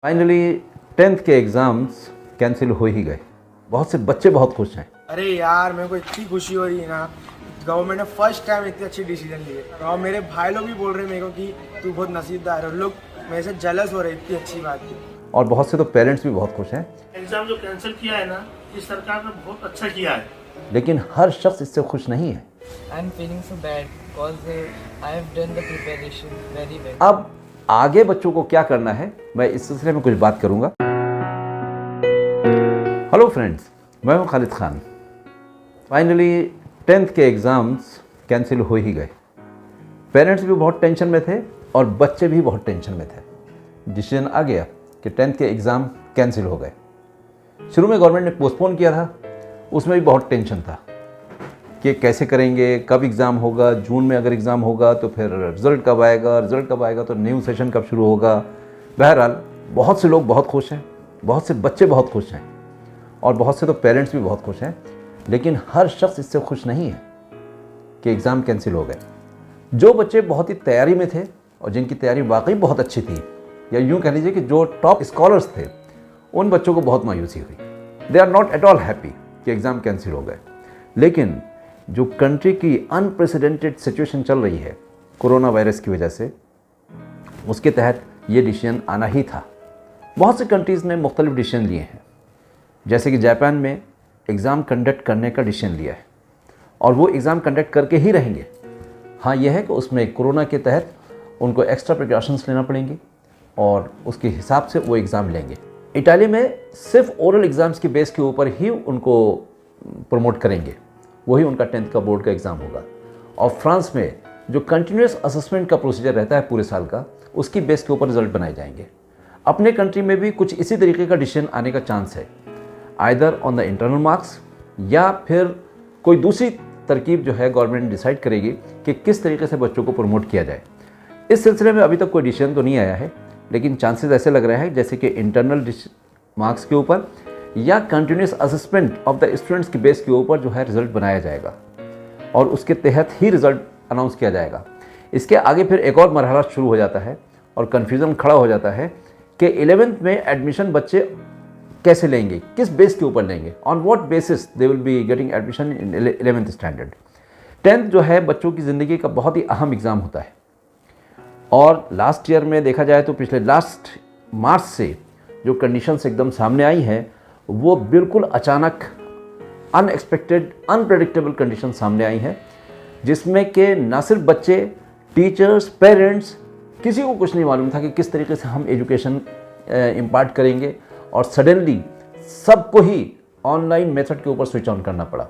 Finally 10th के exams cancel हो ही गए। बहुत से बच्चे बहुत खुश हैं। अरे यार मेरे को इतनी खुशी हो रही है ना। गवर्नमेंट ने फर्स्ट टाइम इतनी अच्छी डिसीजन लिए और मेरे भाई लोग भी बोल रहे हैं मेरे को कि तू बहुत नसीबदार है। लोग मेरे से जेलस हो रहे इतनी अच्छी बात की। और बहुत से तो पेरेंट्स भी बहुत खुश हैं। एग्जाम जो कैंसिल किया है ना, इस सरकार ने बहुत अच्छा किया है। लेकिन हर शख्स इससे खुश नहीं है। I'm feeling so bad because I have done the preparation very well. अब आगे बच्चों को क्या करना है, मैं इस सिलसिले में कुछ बात करूंगा। हेलो फ्रेंड्स, मैं हूं खालिद खान। फाइनली 10th के एग्ज़ाम्स कैंसिल हो ही गए। पेरेंट्स भी बहुत टेंशन में थे और बच्चे भी बहुत टेंशन में थे। डिसीजन आ गया कि 10th के एग्ज़ाम कैंसिल हो गए। शुरू में गवर्नमेंट ने पोस्टपोन किया था, उसमें भी बहुत टेंशन था कि कैसे करेंगे, कब एग्ज़ाम होगा, जून में अगर एग्ज़ाम होगा तो फिर रिज़ल्ट कब आएगा तो न्यू सेशन कब शुरू होगा। बहरहाल बहुत से लोग बहुत खुश हैं, बहुत से बच्चे बहुत खुश हैं और बहुत से तो पेरेंट्स भी बहुत खुश हैं। लेकिन हर शख्स इससे खुश नहीं है कि एग्ज़ाम कैंसिल हो गए। जो बच्चे बहुत ही तैयारी में थे और जिनकी तैयारी वाकई बहुत अच्छी थी, या यूँ कह लीजिए कि जो टॉप स्कॉलर्स थे, उन बच्चों को बहुत मायूसी हुई। They are not at all happy कि एग्ज़ाम कैंसिल हो गए। लेकिन जो कंट्री की अनप्रेसिडेंटेड सिचुएशन चल रही है कोरोना वायरस की वजह से, उसके तहत ये डिसीजन आना ही था। बहुत सी कंट्रीज़ ने मुख्तलिफ डिसीजन लिए हैं। जैसे कि जापान में एग्ज़ाम कंडक्ट करने का डिसीजन लिया है और वो एग्ज़ाम कंडक्ट करके ही रहेंगे। हाँ, यह है कि उसमें कोरोना के तहत उनको एक्स्ट्रा प्रिकॉशंस लेना पड़ेंगे और उसके हिसाब से वो एग्ज़ाम लेंगे। इटाली में सिर्फ ओरल एग्ज़ाम्स के बेस के ऊपर ही उनको प्रमोट करेंगे, वही उनका 10th का बोर्ड का एग्ज़ाम होगा। और फ्रांस में जो कंटिन्यूस असेसमेंट का प्रोसीजर रहता है पूरे साल का, उसकी बेस के ऊपर रिजल्ट बनाए जाएंगे। अपने कंट्री में भी कुछ इसी तरीके का डिसीजन आने का चांस है, either on the internal marks या फिर कोई दूसरी तरकीब जो है गवर्नमेंट डिसाइड करेगी कि किस तरीके से बच्चों को प्रमोट किया जाए। इस सिलसिले में अभी तक कोई डिसीजन तो नहीं आया है, लेकिन चांसेस ऐसे लग रहे हैं जैसे कि इंटरनल मार्क्स के ऊपर या continuous assessment of the students के बेस के ऊपर जो है रिज़ल्ट बनाया जाएगा और उसके तहत ही रिज़ल्ट अनाउंस किया जाएगा। इसके आगे फिर एक और मरहला शुरू हो जाता है और कन्फ्यूज़न खड़ा हो जाता है कि 11th में एडमिशन बच्चे कैसे लेंगे, किस बेस के ऊपर लेंगे, on what basis they will be getting admission in 11th standard. 10th जो है बच्चों की ज़िंदगी का बहुत ही अहम एग्ज़ाम होता है और लास्ट ईयर में देखा जाए तो पिछले लास्ट मार्च से जो कंडीशंस एकदम सामने आई हैं, वो बिल्कुल अचानक अनएक्सपेक्टेड अनप्रेडिक्टेबल कंडीशन सामने आई हैं, जिसमें कि ना सिर्फ बच्चे, टीचर्स, पेरेंट्स, किसी को कुछ नहीं मालूम था कि किस तरीके से हम एजुकेशन इम्पार्ट करेंगे और सडनली सबको ही ऑनलाइन मेथड के ऊपर स्विच ऑन करना पड़ा।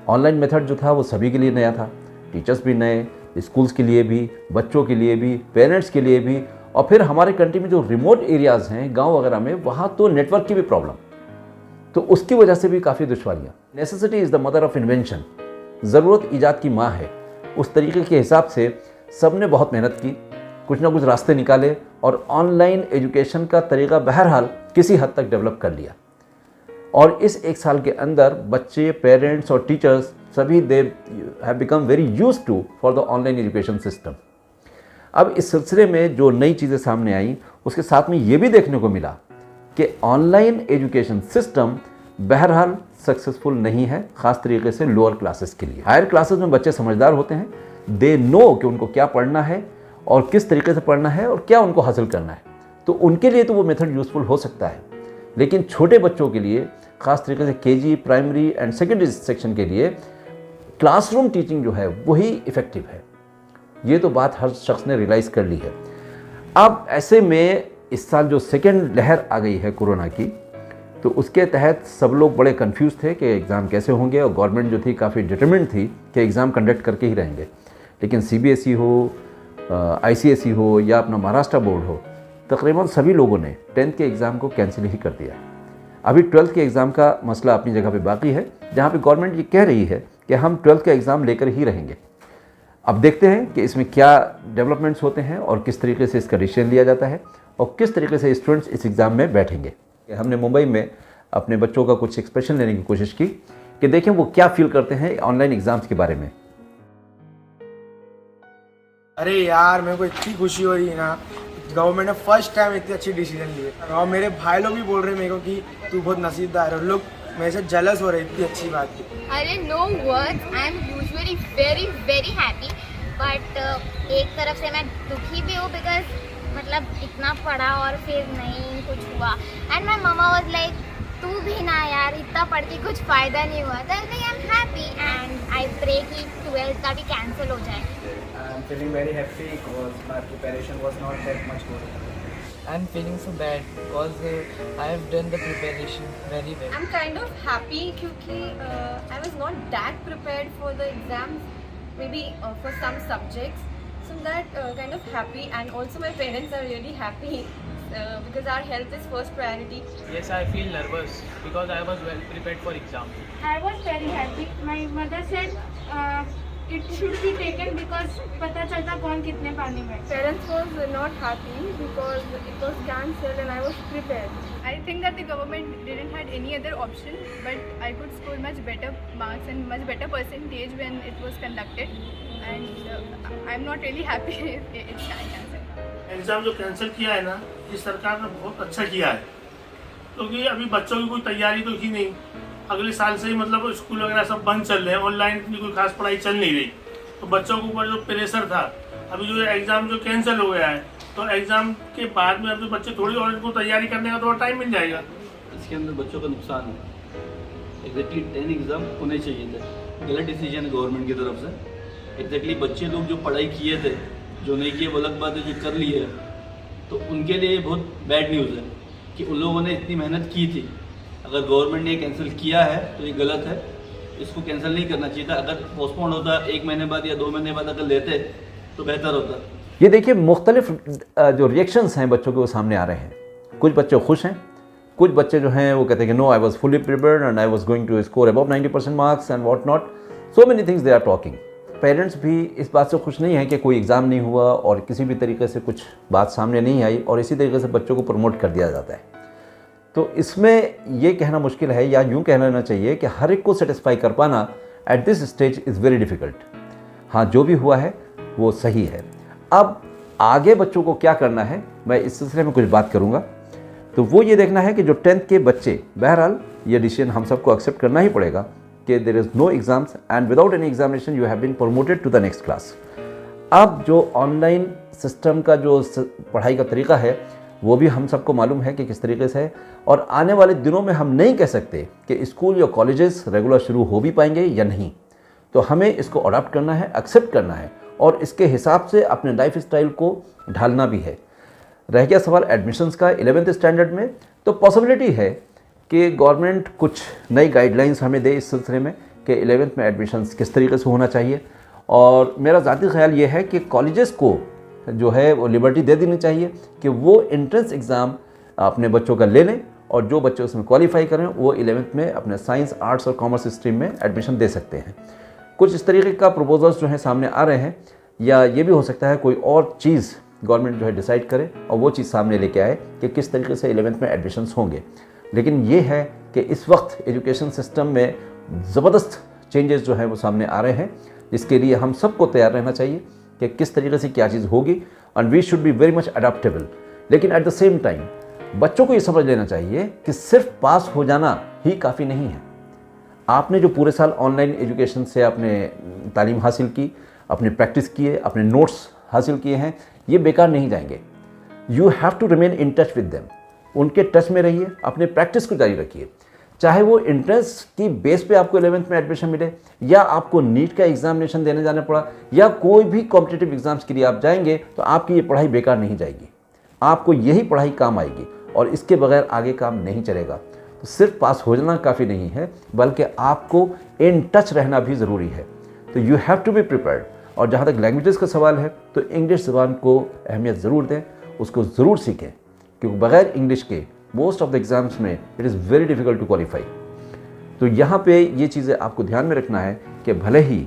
ऑनलाइन मेथड जो था वो सभी के लिए नया था, टीचर्स भी नए, स्कूल्स के लिए भी, बच्चों के लिए भी, पेरेंट्स के लिए भी। और फिर हमारे कंट्री में जो रिमोट एरियाज़ हैं, गांव वगैरह में, वहाँ तो नेटवर्क की भी प्रॉब्लम, तो उसकी वजह से भी काफ़ी दुश्वारियाँ। Necessity is the mother of invention, ज़रूरत ईजाद की माँ है। उस तरीके के हिसाब से सब ने बहुत मेहनत की, कुछ ना कुछ रास्ते निकाले और ऑनलाइन एजुकेशन का तरीका बहरहाल किसी हद तक डेवलप कर लिया। और इस एक साल के अंदर बच्चे, पेरेंट्स और टीचर्स सभी they have become very used to for the online education system. अब इस सिलसिले में जो नई चीज़ें सामने आई, उसके साथ में ये भी देखने को मिला कि ऑनलाइन एजुकेशन सिस्टम बहरहाल सक्सेसफुल नहीं है, ख़ास तरीके से लोअर क्लासेस के लिए। हायर क्लासेस में बच्चे समझदार होते हैं, दे नो कि उनको क्या पढ़ना है और किस तरीके से पढ़ना है और क्या उनको हासिल करना है, तो उनके लिए तो वो मेथड यूज़फुल हो सकता है। लेकिन छोटे बच्चों के लिए, ख़ास तरीके से KG, primary and secondary section के लिए क्लासरूम टीचिंग जो है वही इफ़ेक्टिव है। ये तो बात हर शख्स ने रियलाइज़ कर ली है। अब ऐसे में इस साल जो सेकेंड लहर आ गई है कोरोना की, तो उसके तहत सब लोग बड़े कंफ्यूज थे कि एग्ज़ाम कैसे होंगे और गवर्नमेंट जो थी काफ़ी डिटरमिन्ड थी कि एग्ज़ाम कंडक्ट करके ही रहेंगे। लेकिन सीबीएसई हो, आईसीएसई हो या अपना महाराष्ट्र बोर्ड हो, तकरीबन सभी लोगों ने 10th के एग्ज़ाम को कैंसिल ही कर दिया। अभी 12th के एग्ज़ाम का मसला अपनी जगह पे बाकी है, जहाँ पे गवर्नमेंट ये कह रही है कि हम 12th का एग्ज़ाम लेकर ही रहेंगे। अब देखते हैं कि इसमें क्या डेवलपमेंट्स होते हैं और किस तरीके से इसका डिसीजन लिया जाता है और किस तरीके से स्टूडेंट्स इस एग्ज़ाम में बैठेंगे। हमने मुंबई में अपने बच्चों का कुछ एक्सप्रेशन लेने की कोशिश की कि देखें वो क्या फील करते हैं ऑनलाइन एग्ज़ाम्स के बारे में। अरे यार मेरे को इतनी खुशी हो रही है ना। गवर्नमेंट ने फर्स्ट टाइम इतनी अच्छी डिसीजन ली है। और मेरे भाई लोग भी बोल रहे हैं मेरे को कि तू बहुत नसीबदार है, लोग मेरे से जेलस हो रहे हैं, इतनी अच्छी बात की। अरे no words, I am usually very very happy, but एक तरफ से मैं दुखी भी हूँ बिकॉज मतलब इतना पढ़ा और फिर नहीं कुछ हुआ। And my mama was like तू भी ना यार, इतना पढ़ के कुछ फ़ायदा नहीं हुआ। तो I am happy and I pray कि 12th का भी कैंसिल हो जाए। I'm feeling very happy because my preparation was not that much good. I'm feeling so bad because I have done the preparation very well. I'm kind of happy क्योंकि I was not that prepared for the exams, maybe for some subjects. So I'm that kind of happy, and also my parents are really happy because our health is first priority. Yes, I feel nervous because I was well prepared for exam. I was very happy. My mother said it should be taken because पता चलता कौन कितने पानी में। Parents was not happy because it was cancelled and I was prepared. I think that the government didn't had any other option, but I could score much better marks and much better percentage when it was conducted, and I'm not really happy if it's cancelled. Exam जो cancel किया है ना, ये सरकार ने बहुत अच्छा किया है, क्योंकि अभी बच्चों की कोई तैयारी तो की नहीं। अगले साल से ही मतलब स्कूल वगैरह सब बंद चल रहे हैं, ऑनलाइन की कोई खास पढ़ाई चल नहीं रही, तो बच्चों के ऊपर जो प्रेशर था, अभी जो एग्ज़ाम जो कैंसिल हो गया है, तो एग्ज़ाम के बाद में अब तो बच्चे थोड़ी और इनको तैयारी करने का थोड़ा टाइम मिल जाएगा। इसके अंदर बच्चों का नुकसान है। एग्जैक्टली 10 एग्ज़ाम होने चाहिए थे, गलत डिसीजन गवर्नमेंट की तरफ से। एग्जैक्टली बच्चे लोग जो पढ़ाई किए थे, जो नहीं किए वो अलग बात है, जो कर लिए तो उनके लिए बहुत बैड न्यूज़ है कि उन लोगों ने इतनी मेहनत की थी। अगर गवर्नमेंट ने कैंसिल किया है तो ये गलत है, इसको कैंसिल नहीं करना चाहिए था। अगर पोस्टपोन होता 1 महीने बाद या 2 महीने बाद अगर लेते तो बेहतर होता। ये देखिए मुख्तलिफ जो रिएक्शंस हैं बच्चों के वो सामने आ रहे हैं। कुछ बच्चे खुश हैं, कुछ बच्चे जो हैं वो कहते हैं कि no I was fully prepared and I was going to score above 90% marks and what not, so many things they are talking. Parents भी इस बात से खुश नहीं हैं कि कोई एग्ज़ाम नहीं हुआ और किसी भी तरीके से कुछ बात सामने नहीं आई और इसी तरीके से बच्चों को प्रमोट कर दिया जाता है। तो इसमें ये कहना मुश्किल है, या यूँ कह लेना चाहिए कि हर एक को सेटिस्फाई कर पाना at this stage is very difficult. हाँ, जो भी हुआ है वो सही है। अब आगे बच्चों को क्या करना है, मैं इस सिलसिले में कुछ बात करूँगा। तो वो ये देखना है कि जो 10th के बच्चे, बहरहाल ये डिसीजन हम सबको एक्सेप्ट करना ही पड़ेगा कि there is no exams and without any examination you have been promoted to the next class. अब जो ऑनलाइन सिस्टम का जो पढ़ाई का तरीका है वो भी हम सबको मालूम है कि किस तरीके से है, और आने वाले दिनों में हम नहीं कह सकते कि स्कूल या कॉलेजेस रेगुलर शुरू हो भी पाएंगे या नहीं। तो हमें इसको अडॉप्ट करना है, एक्सेप्ट करना है और इसके हिसाब से अपने लाइफ स्टाइल को ढालना भी है। रह गया सवाल एडमिशन्स का 11th स्टैंडर्ड में, तो पॉसिबिलिटी है कि गवर्नमेंट कुछ नई गाइडलाइंस हमें दे इस सिलसिले में कि 11th में एडमिशन्स किस तरीके से होना चाहिए। और मेरा ज़ाती ख्याल ये है कि कॉलेजेस को जो है वो लिबर्टी दे देनी चाहिए कि वो एंट्रेंस एग्ज़ाम अपने बच्चों का ले लें और जो बच्चे उसमें क्वालिफाई करें वो 11th में अपने साइंस, आर्ट्स और कॉमर्स स्ट्रीम में एडमिशन दे सकते हैं। कुछ इस तरीके का प्रपोजल्स जो हैं सामने आ रहे हैं, या ये भी हो सकता है कोई और चीज़ गवर्नमेंट जो है डिसाइड करे और वो चीज़ सामने लेके आए कि किस तरीके से 11th में एडमिशन्स होंगे। लेकिन ये है कि इस वक्त एजुकेशन सिस्टम में ज़बरदस्त चेंजेस जो हैं वो सामने आ रहे हैं, जिसके लिए हम सबको तैयार रहना चाहिए कि किस तरीके से क्या चीज़ होगी, and we should be very much adaptable. लेकिन एट द सेम टाइम बच्चों को ये समझ लेना चाहिए कि सिर्फ पास हो जाना ही काफ़ी नहीं है। आपने जो पूरे साल ऑनलाइन एजुकेशन से आपने तालीम हासिल की, अपने प्रैक्टिस किए, अपने नोट्स हासिल किए हैं, ये बेकार नहीं जाएंगे। You have to remain in touch with them, उनके टच में रहिए, अपने प्रैक्टिस को जारी रखिए। चाहे वो एंट्रेंस की बेस पे आपको 11th में एडमिशन मिले, या आपको नीट का एग्जामिनेशन देने जाना पड़ा, या कोई भी कॉम्पिटिटिव एग्जाम्स के लिए आप जाएंगे, तो आपकी ये पढ़ाई बेकार नहीं जाएगी। आपको यही पढ़ाई काम आएगी और इसके बगैर आगे काम नहीं चलेगा। तो सिर्फ पास हो जाना काफ़ी नहीं है, बल्कि आपको इन टच रहना भी ज़रूरी है। तो you have to be prepared. और जहाँ तक लैंग्वेजेस का सवाल है, तो इंग्लिश ज़बान को अहमियत ज़रूर दें, उसको ज़रूर सीखें, क्योंकि बगैर इंग्लिश के मोस्ट ऑफ द एग्ज़ाम्स में it is very difficult to qualify. तो यहाँ पे ये चीज़ें आपको ध्यान में रखना है कि भले ही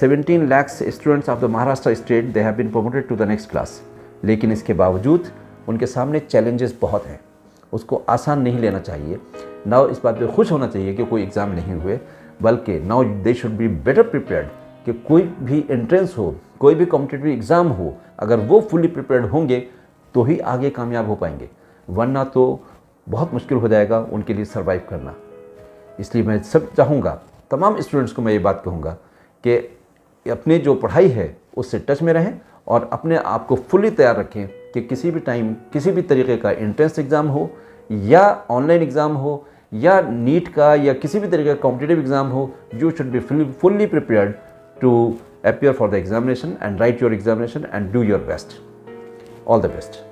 17 lakh students of the Maharashtra state they have been promoted to the next class, लेकिन इसके बावजूद उनके सामने चैलेंजेस बहुत हैं, उसको आसान नहीं लेना चाहिए। नाउ इस बात पे खुश होना चाहिए कि कोई एग्ज़ाम नहीं हुए, बल्कि now they should be better prepared कि कोई भी एंट्रेंस हो, कोई भी कॉम्पिटिटिव एग्ज़ाम हो, अगर वो फुली प्रिपेयर्ड होंगे तो ही आगे कामयाब हो पाएंगे, वरना तो बहुत मुश्किल हो जाएगा उनके लिए सर्वाइव करना। इसलिए मैं सब चाहूँगा, तमाम स्टूडेंट्स को मैं ये बात कहूँगा कि अपनी जो पढ़ाई है उससे टच में रहें और अपने आप को फुल्ली तैयार रखें कि किसी भी टाइम किसी भी तरीके का एंट्रेंस एग्ज़ाम हो या ऑनलाइन एग्ज़ाम हो या नीट का या किसी भी तरीके का कॉम्पिटिटिव एग्ज़ाम हो, you should be fully prepared to appear for the examination and write your examination and do your best. All the best.